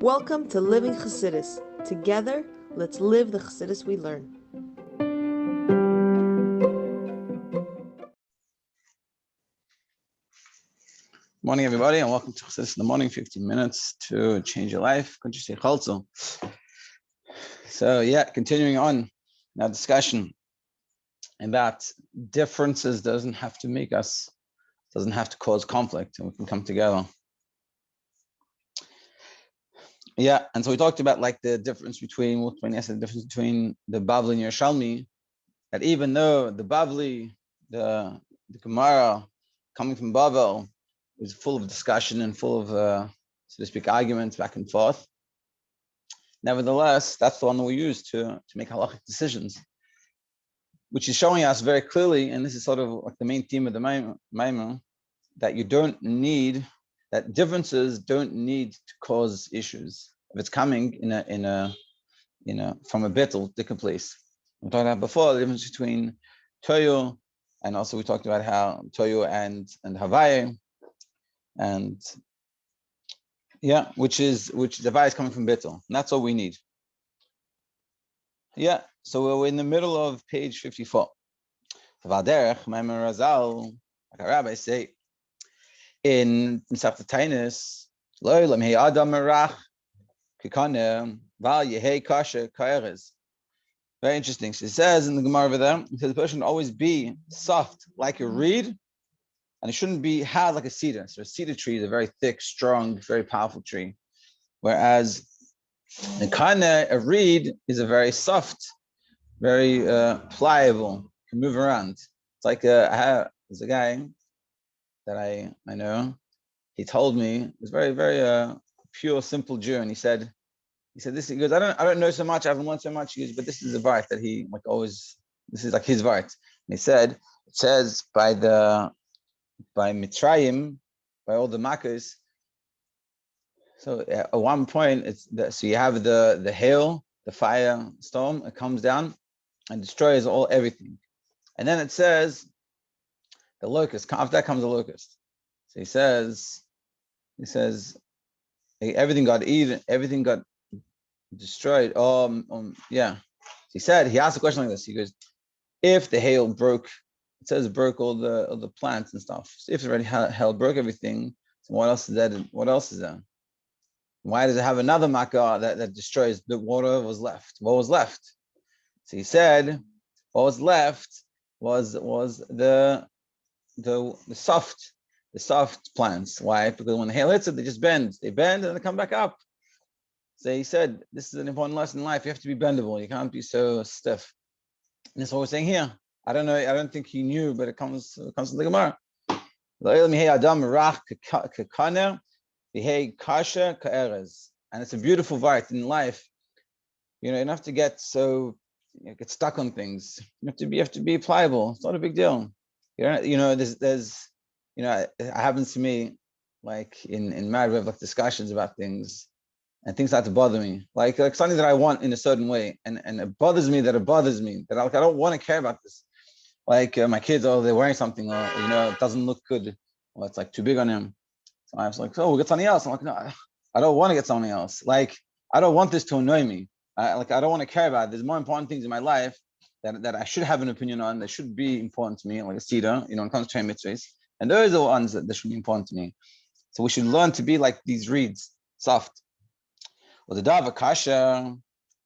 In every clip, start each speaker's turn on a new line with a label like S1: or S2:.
S1: Welcome to Living Chassidus. Together, let's live the Chassidus we learn.
S2: Morning, everybody, and welcome to Chassidus in the morning. 15 minutes to change your life. Kuntres Heichaltzu. So, continuing on our discussion about differences doesn't have to cause conflict, and we can come together. And so we talked about like the difference between the Bavli and Yerushalmi, that even though the Bavli, the Gemara coming from Bavel is full of discussion and full of, so to speak, arguments back and forth. Nevertheless, that's the one that we use to make halachic decisions, which is showing us very clearly, and this is sort of like the main theme of the Maimon, that differences don't need to cause issues. If it's coming from a bittul, different place. We talked about before the difference between Toyu, and also we talked about how Toyu and Havaya, and which the Havaya is coming from bittul. And that's all we need. So we're in the middle of page 54. Vaderech, Maimon Razal, like our rabbis say, in seventeenth, lo lam hey adam merach kikane val yehei kasher kaeres. Very interesting. So it says in the Gemara over there, it says the person should always be soft like a reed, and it shouldn't be hard like a cedar. So a cedar tree is a very thick, strong, very powerful tree, whereas a reed is a very soft, very pliable, can move around. It's like there's a guy that I know. He told me, he was very, very pure, simple Jew, and he said this. He goes, I don't know so much. I haven't learned so much. He goes, but this is a vart that he like always. This is like his vart. And he said it says by Mitzrayim, by all the Makkos. So at one point, so you have the hail, the fire storm. It comes down and destroys everything, and then it says the locust. After that comes the locust. So he says everything got eaten, everything got destroyed. He said, he asked a question like this. He goes, if the hail broke, it says broke all the plants and stuff. So if already hail broke everything, so what else is there? What else is there? Why does it have another makkah that destroys the water was left? What was left? So he said, what was left was the soft plants. Why? Because when the hail hits it, they just bend. They bend and they come back up. So he said, this is an important lesson in life. You have to be bendable. You can't be so stiff. And that's what we're saying here. I don't know. I don't think he knew, but it comes from the Gemara. And it's a beautiful vart in life. You know, you don't have to get stuck on things. You have to be pliable. It's not a big deal. There's it happens to me, like in marriage, we have like discussions about things, and things start to bother me, like something that I want in a certain way, and it bothers me that I don't want to care about this. Like my kids, they're wearing something, or it doesn't look good, or it's like too big on him. So I was like, we'll get something else. I'm like, no, I don't want to get something else. Like I don't want this to annoy me. I don't want to care about it. There's more important things in my life that I should have an opinion on, that should be important to me, like a cedar, when it comes to mitzvahs. And those are the ones that should be important to me. So we should learn to be like these reeds, soft. Well, the dava kasha,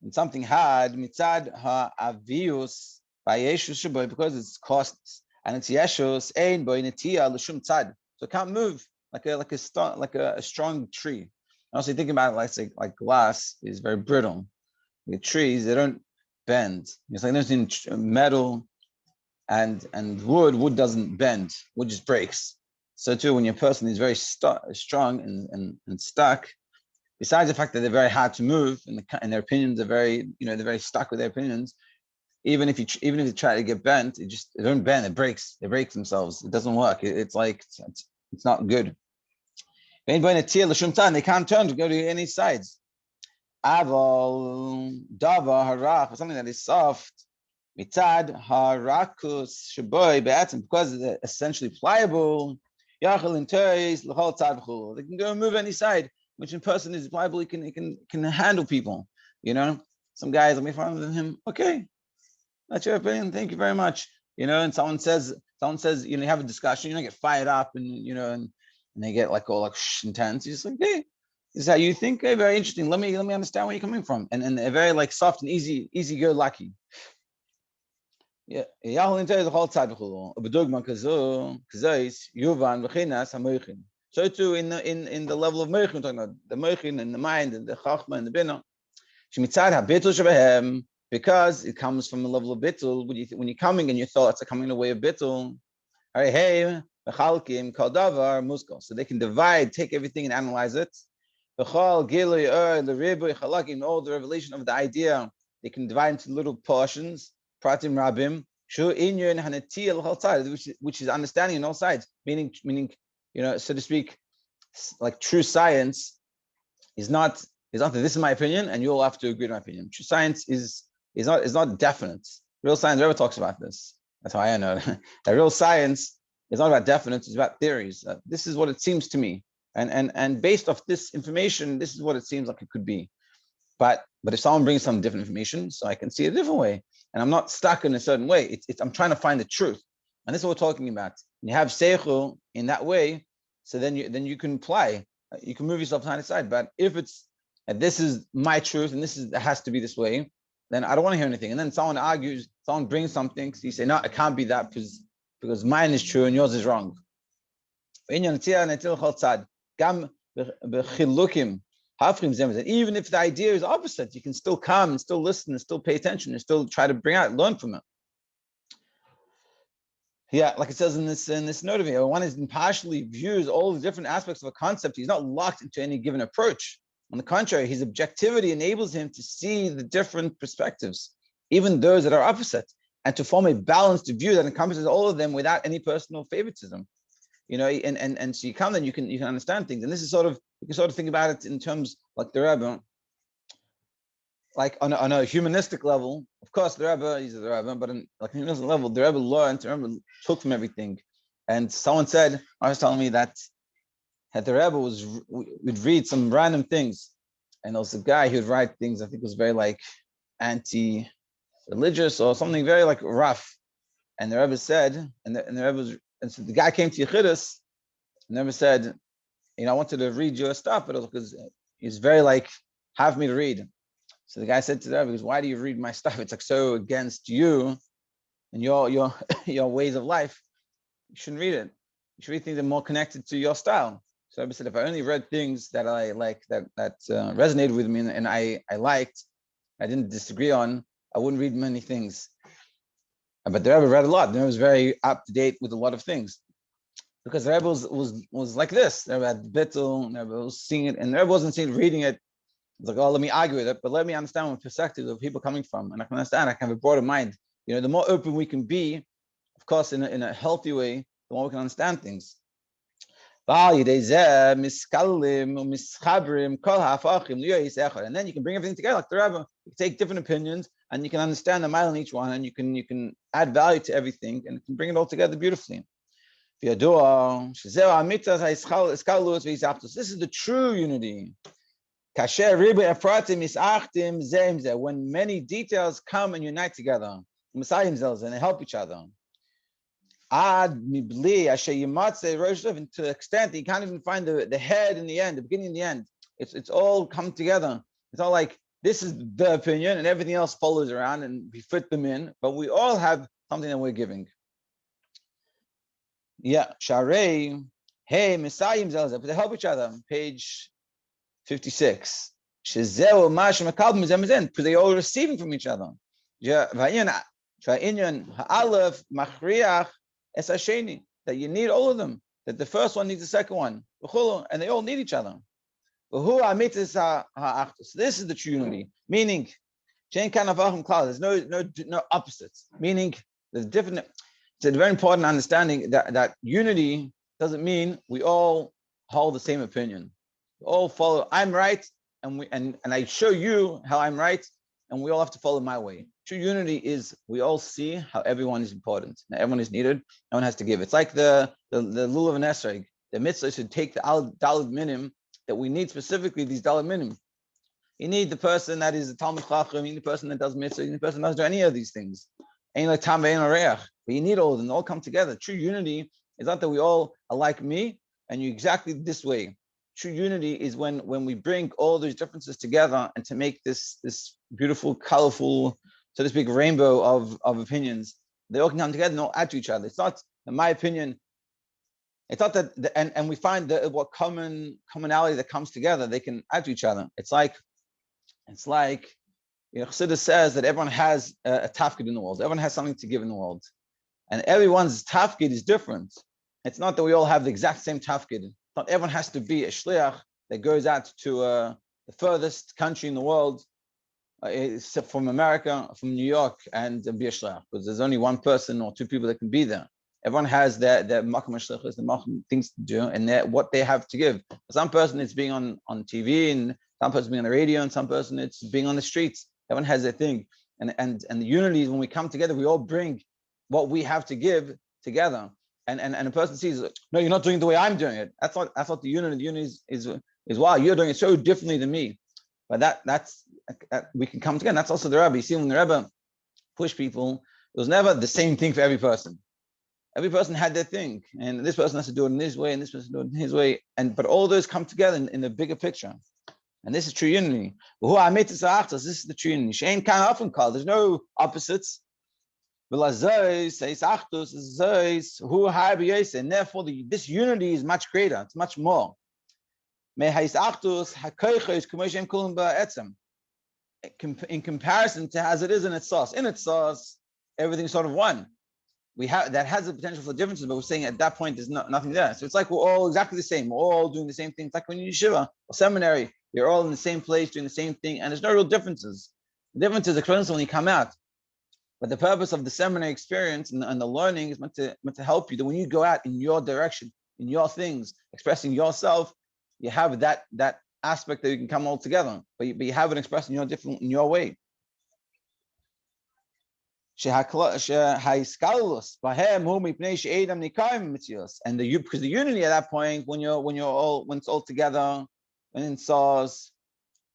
S2: when something hard, mitzad ha'avius, ba'yeshus shaboy, because it's costs, and it's yeshus, ein boy netiya l'shum tzad. So it can't move like a strong tree. And also thinking about it, like glass is very brittle. The trees, they don't bend. It's like there's in metal and wood doesn't bend. Wood just breaks. So too, when your person is very strong and stuck, besides the fact that they're very hard to move and their opinions are very, they're very stuck with their opinions. Even if you try to get bent, it don't bend. It breaks. They break themselves. It doesn't work. It's not good. They can't turn to go to any sides. Aval dava harach, something that is soft. Mitzad harakus shaboy be'atzim, because it's essentially pliable. Yachal in toys l'chol tzad v'chul. They can go and move any side. which in person is pliable, he can handle people. Some guys will make fun of him. Okay, that's your opinion. Thank you very much. And someone says, you have a discussion, get fired up, and they get like all like intense. You're just like, hey, this is how you think. Hey, very interesting. Let me understand where you're coming from. And they're very like soft and easy go lucky. Yeah. So too in the level of Meichin, talking about the Meichin and the mind and the Chachma and the Bina. Because it comes from the level of bittul. When you're coming and your thoughts are coming in the way of bittul, so they can divide, take everything and analyze it. All the revelation of the idea, they can divide into little portions, pratim rabim, which is understanding on all sides, meaning, so to speak, like true science is not that this is my opinion and you'll have to agree to my opinion. True science is not definite. Real science never talks about this. That's how I know that real science is not about definite, it's about theories. This is what it seems to me. And based off this information, this is what it seems like it could be. But if someone brings some different information, so I can see it a different way, and I'm not stuck in a certain way. I'm trying to find the truth, and this is what we're talking about. When you have seichel in that way, so then you can apply, you can move yourself side to side. But if it's this is my truth and it has to be this way, then I don't want to hear anything. And then someone argues, someone brings something, so you say no, it can't be that because mine is true and yours is wrong. Even if the idea is opposite, you can still come and still listen and still pay attention and still try to learn from it. Yeah, like it says in this note of it, one is impartially views all the different aspects of a concept. He's not locked into any given approach. On the contrary, his objectivity enables him to see the different perspectives, even those that are opposite, and to form a balanced view that encompasses all of them without any personal favoritism. And so you come, then you can understand things. And this is you can sort of think about it in terms like the Rebbe, like on a humanistic level. Of course, the Rebbe, he's the Rebbe, but on like a humanistic level, the Rebbe learned, the Rebbe took from everything. And someone said, I was telling me that the Rebbe would read some random things, and there was a guy who would write things I think was very like anti-religious or something very like rough. And the Rebbe said, and the Rebbe was. And so the guy came to Yechidus and never said, I wanted to read your stuff, but it was because he's very like, have me to read. So the guy said to the Rebbe, why do you read my stuff? It's like so against you and your ways of life. You shouldn't read it. You should read things that are more connected to your style. So the Rebbe said, if I only read things that I like, that resonated with me and I liked, I didn't disagree on, I wouldn't read many things. But the Rebbe read a lot. The Rebbe was very up to date with a lot of things, because the Rebbe was like this. The Rebbe had bittul, the Rebbe was seeing it, and the Rebbe wasn't seeing reading it. It's like, oh, let me argue with it, but let me understand what perspectives of people coming from, and I can understand. I can have a broader mind. The more open we can be, of course, in a healthy way, the more we can understand things. And then you can bring everything together like the Rebbe. You take different opinions and you can understand the mile in each one, and you can add value to everything, and you can bring it all together beautifully. This is the true unity. When many details come and unite together, and they help each other. To the extent that you can't even find the head and the end, the beginning and the end. It's all come together. It's all like this is the opinion and everything else follows around and we fit them in, but we all have something that we're giving. Yeah, Sharei, hey, Messiahim Zelzeh, they help each other. Page 56. Because they all receiving from each other. That you need all of them, that the first one needs the second one, and they all need each other. So this is the true unity, meaning there's no opposites, meaning there's different. It's a very important understanding that unity doesn't mean we all hold the same opinion. We all follow, I'm right, and I show you how I'm right, and we all have to follow my way. True unity is we all see how everyone is important, and everyone is needed, no one has to give. It's like the lulav and esrog. The mitzvah should take the daled minim that we need specifically these daled minim. You need the person that is a Talmud Chacham, you need the person that does mitzvah, you need the person that doesn't do any of these things. Ain't like tam ve'ein oreach. But you need all of them, they all come together. True unity is not that we all are like me and you exactly this way. True unity is when we bring all those differences together and to make this beautiful, colorful, so to speak, rainbow of opinions. They all can come together and all add to each other. It's not, in my opinion, it's not that, and we find that what commonality that comes together, they can add to each other. It's like, Chassidus says that everyone has a tafkid in the world. Everyone has something to give in the world. And everyone's tafkid is different. It's not that we all have the exact same tafkid. Not everyone has to be a shliach that goes out to the furthest country in the world, from America, from New York, and be a shliach, because there's only one person or two people that can be there. Everyone has their makom shlichus, the makom things to do, and what they have to give. For some person, it's being on TV, and some person being on the radio, and some person it's being on the streets. Everyone has their thing, and the unity is when we come together, we all bring what we have to give together. And a person sees, no, you're not doing it the way I'm doing it. That's not the unity. The unity is wow, you're doing it so differently than me. But that's we can come together. That's also the Rebbe. You see, when the Rebbe pushed people, it was never the same thing for every person. Every person had their thing, and this person has to do it in his way, and this person has to do it in his way. But all those come together in the bigger picture. And this is true unity. This is the true unity. There's no opposites. And therefore, this unity is much greater. It's much more. In comparison to as it is in its source. In its source, everything's sort of one. We have that has the potential for differences, but we're saying at that point there's nothing there. So it's like we're all exactly the same. We're all doing the same thing. It's like when you're yeshiva or seminary, you're all in the same place doing the same thing, and there's no real differences. The difference is expensive when you come out. But the purpose of the seminary experience and the learning is meant to help you that when you go out in your direction, in your things, expressing yourself, you have that aspect that you can come all together. But you have it expressed in your way. Because the unity at that point, when it's all together, when it's source,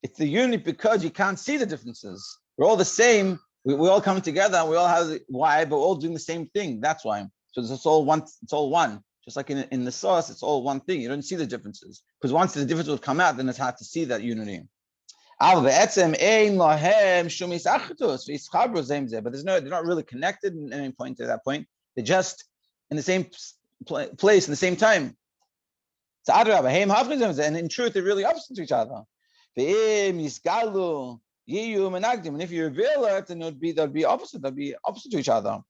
S2: it's the unity because you can't see the differences. We're all the same. We all come together. We all have why, but we're all doing the same thing. That's why. So it's all one. It's all one. Just like in the source, it's all one thing. You don't see the differences because once the difference will come out, then it's hard to see that unity. But they're not really connected in any point to that point. They're just in the same place in the same time. And in truth, they're really opposite to each other. And if you reveal it, then they'll be opposite to each other.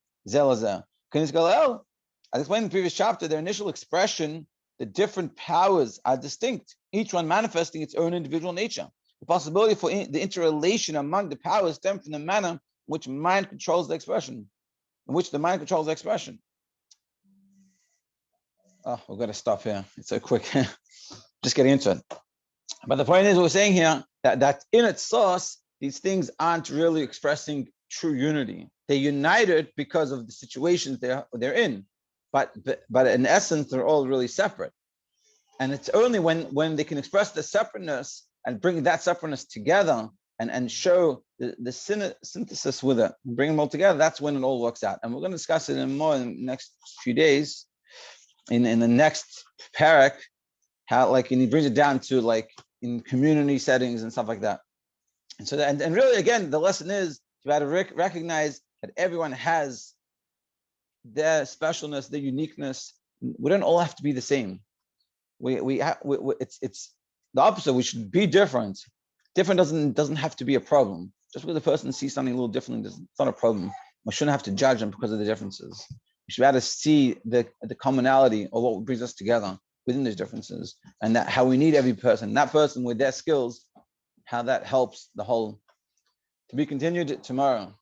S2: As explained in the previous chapter, their initial expression, the different powers are distinct, each one manifesting its own individual nature. The possibility for the interrelation among the powers stems from the manner in which mind controls the expression. Oh, we've got to stop here. It's so quick. Just getting into it. But the point is, we're saying here that in its source, these things aren't really expressing true unity. They're united because of the situations they're in. But in essence, they're all really separate. And it's only when they can express the separateness and bring that separateness together and show the synthesis with it, and bring them all together, that's when it all works out. And we're going to discuss it more in the next few days, in the next parak, how and he brings it down to in community settings and stuff like that. And so and really, again, the lesson is you got to recognize that everyone has their specialness, their uniqueness. We don't all have to be the same. It's the opposite. We should be different. Different doesn't have to be a problem. Just because the person sees something a little differently, it's not a problem. We shouldn't have to judge them because of the differences. We should be able to see the commonality or what brings us together within those differences, and that how we need every person, that person with their skills, how that helps the whole. To be continued tomorrow.